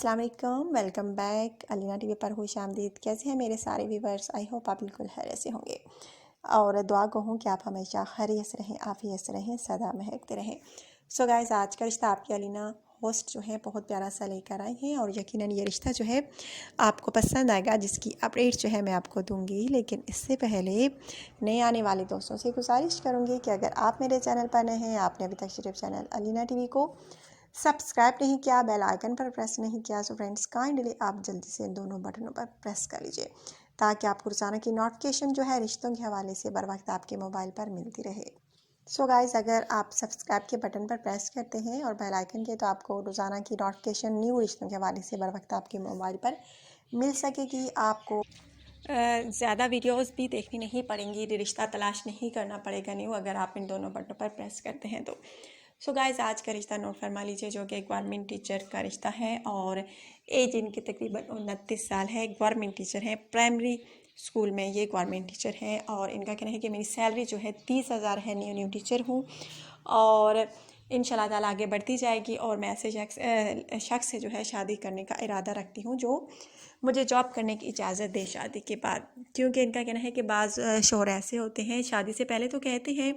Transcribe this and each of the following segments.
अस्सलाम वालेकुम, welcome back Alina TV पर खुश आमदीद। कैसे हैं मेरे सारे व्यूवर्स? आई होप आप बिल्कुल खैरियत से होंगे और दुआ कहूँ कि आप हमेशा खैरियत से रहें, आफियत से रहें, सदा महकते रहें। सो गाइस, आज का रिश्ता आपकी अलीना होस्ट जो है बहुत प्यारा सा लेकर आई हैं और यकीनन ये रिश्ता जो है आपको पसंद आएगा, जिसकी अपडेट जो है मैं आपको दूंगी। लेकिन इससे पहले नए आने वाले दोस्तों से गुजारिश करूँगी कि अगर आप मेरे चैनल पर नए हैं, आपने अभी तक सिर्फ चैनल अलीना टीवी को सब्सक्राइब नहीं किया, बेल आइकन पर प्रेस नहीं किया, सो फ्रेंड्स काइंडली आप जल्दी से इन दोनों बटनों पर प्रेस कर लीजिए ताकि आपको रोज़ाना की नोटिफिकेशन जो है रिश्तों के हवाले से बर वक्त आपके मोबाइल पर मिलती रहे। सो गाइस, अगर आप सब्सक्राइब के बटन पर प्रेस करते हैं और बेल आइकन के, तो आपको रोज़ाना की नोटिफिकेशन न्यू रिश्तों के हवाले से बर वक्त आपके मोबाइल पर मिल सकेगी। आपको ज़्यादा वीडियोस भी देखनी नहीं पड़ेंगी, रिश्ता तलाश नहीं करना पड़ेगा न्यू, अगर आप इन दोनों बटनों पर प्रेस करते हैं तो। सो गाइस, आज का रिश्ता नोट फरमा लीजिए, जो कि एक गवर्नमेंट टीचर का रिश्ता है और एज इनकी तकरीबन 29 साल है। गवर्नमेंट टीचर है, प्राइमरी स्कूल में ये गवर्नमेंट टीचर हैं और इनका कहना है कि मेरी सैलरी जो है 30,000 है, न्यू टीचर हूँ और इंशाल्लाह ताला आगे बढ़ती जाएगी और मैं ऐसे शख्स से जो है शादी करने का इरादा रखती हूँ जो मुझे जॉब करने की इजाज़त दे शादी के बाद। क्योंकि इनका कहना है कि बाज़ शौहर ऐसे होते हैं, शादी से पहले तो कहते हैं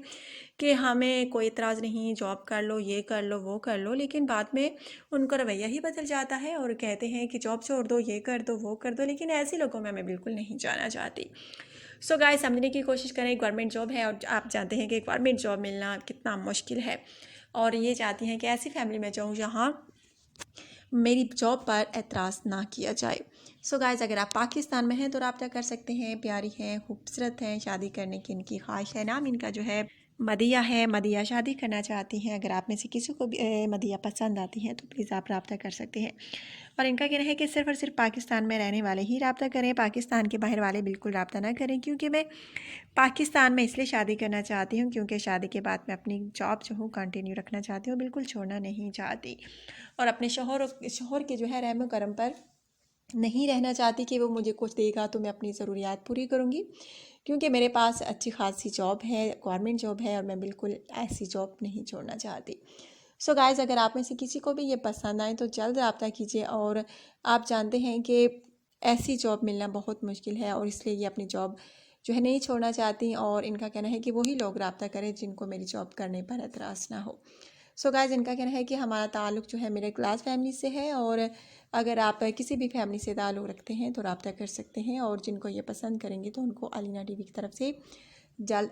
कि हमें कोई इतराज़ नहीं, जॉब कर लो, ये कर लो, वो कर लो, लेकिन बाद में उनका रवैया ही बदल जाता है और कहते हैं कि जॉब छोड़ दो, ये कर दो, वो कर दो। लेकिन ऐसे लोगों में मैं बिल्कुल नहीं जाना चाहती। सो गाइस, समझने की कोशिश करें, गवर्नमेंट जॉब है और आप जानते हैं कि गवर्नमेंट जॉब मिलना कितना मुश्किल है और ये चाहती हैं कि ऐसी फैमिली में जाऊँ जहाँ मेरी जॉब पर एतराज़ ना किया जाए। सो गाइस, अगर आप पाकिस्तान में हैं तो रब्ता कर सकते हैं। प्यारी हैं, खूबसूरत हैं, शादी करने की इनकी ख्वाहिश है। नाम इनका जो है मदिया है, मदिया शादी करना चाहती हैं। अगर आप में से किसी को भी मदिया पसंद आती हैं तो प्लीज़ आप रब्ता कर सकते हैं। और इनका कहना है कि सिर्फ़ और सिर्फ पाकिस्तान में रहने वाले ही रब्ता करें, पाकिस्तान के बाहर वाले बिल्कुल रब्ता ना करें। क्योंकि मैं पाकिस्तान में इसलिए शादी करना चाहती हूँ क्योंकि शादी के बाद मैं अपनी जॉब जो हूँ कंटिन्यू रखना चाहती हूँ, बिल्कुल छोड़ना नहीं चाहती और अपने शोहर के जो है रहम करम पर नहीं रहना चाहती कि वो मुझे कुछ देगा तो मैं अपनी ज़रूरियात पूरी करूँगी। क्योंकि मेरे पास अच्छी खासी जॉब है, गवर्नमेंट जॉब है और मैं बिल्कुल ऐसी जॉब नहीं छोड़ना चाहती। सो गाइज़, अगर आप में से किसी को भी ये पसंद आए तो जल्द रब्ता कीजिए। और आप जानते हैं कि ऐसी जॉब मिलना बहुत मुश्किल है और इसलिए ये अपनी जॉब जो है नहीं छोड़ना चाहती और इनका कहना है कि वही लोग रब्ता करें जिनको मेरी जॉब करने पर एतराज़ ना हो। सो गाइज़, इनका कहना है कि हमारा ताल्लुक़ जो है मिडिल क्लास फैमिली से है और अगर आप किसी भी फैमिली से ताल्लुक़ रखते हैं तो रब्ता कर सकते हैं और जिनको ये पसंद करेंगे तो उनको अलीना टीवी की तरफ से जल्द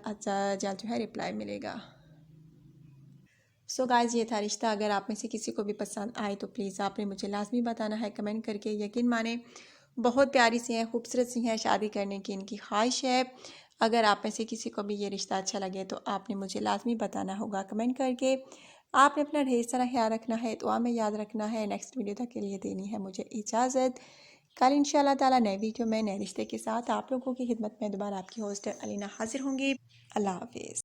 जो है रिप्लाई मिलेगा। सो गाइज़, ये था रिश्ता। अगर आप में से किसी को भी पसंद आए तो प्लीज़ आपने मुझे लाजमी बताना है कमेंट करके। यकीन माने बहुत प्यारी सी हैं, खूबसूरत सी हैं, शादी करने की इनकी ख्वाहिश है। अगर आप में से किसी को भी ये रिश्ता अच्छा लगे तो आपने मुझे लाजमी बताना होगा कमेंट करके। आपने अपना ढेर सारा ख्याल रखना है, दुआ में याद रखना है। नेक्स्ट वीडियो तक के लिए देनी है मुझे इजाज़त। कल इंशाल्लाह ताला नए वीडियो में नए रिश्ते के साथ आप लोगों की खिदमत में दोबारा आपकी होस्ट अलीना हाजिर होंगी। अल्लाह हाफिज़।